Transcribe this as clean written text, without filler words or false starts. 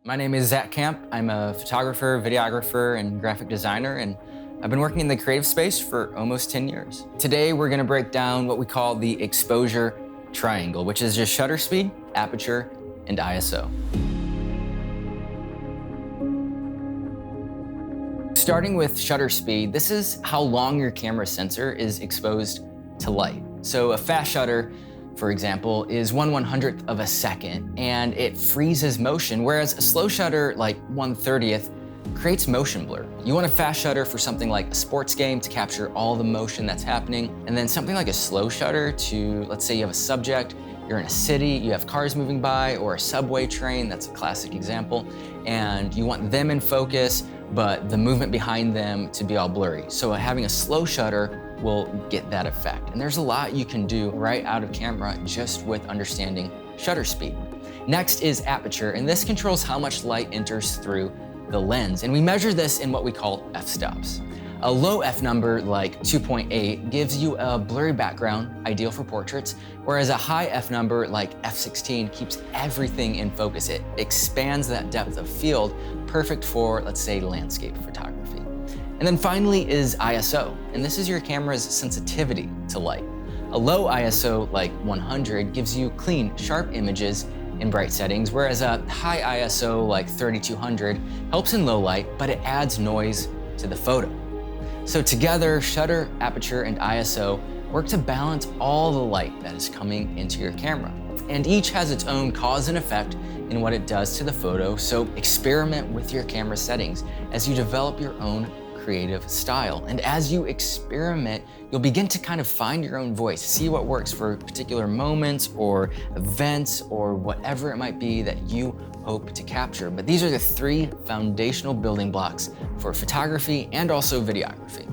My name is Zach Camp. I'm a photographer, videographer, and graphic designer, and I've been working in the creative space for almost 10 years. Today, we're gonna break down what we call the exposure triangle, which is just shutter speed, aperture, and ISO. Starting with shutter speed, this is how long your camera sensor is exposed to light. So a fast shutter, for example, is 1/100th of a second, and it freezes motion, whereas a slow shutter, like 1/30th, creates motion blur. You want a fast shutter for something like a sports game to capture all the motion that's happening, and then something like a slow shutter to, let's say you have a subject, you're in a city, you have cars moving by, or a subway train, that's a classic example, and you want them in focus, but the movement behind them to be all blurry. So having a slow shutter will get that effect. And there's a lot you can do right out of camera just with understanding shutter speed. Next is aperture, and this controls how much light enters through the lens. And we measure this in what we call f-stops. A low f number like 2.8 gives you a blurry background, ideal for portraits, whereas a high f number like f16 keeps everything in focus. It expands that depth of field, perfect for, let's say, landscape photography. And then finally is ISO, and this is your camera's sensitivity to light. A low ISO like 100 gives you clean, sharp images in bright settings, whereas a high ISO like 3200 helps in low light, but it adds noise to the photo. So together, shutter, aperture, and ISO work to balance all the light that is coming into your camera. And each has its own cause and effect in what it does to the photo, so experiment with your camera settings as you develop your own creative style. And as you experiment, you'll begin to kind of find your own voice, see what works for particular moments or events or whatever it might be that you hope to capture. But these are the three foundational building blocks for photography and also videography.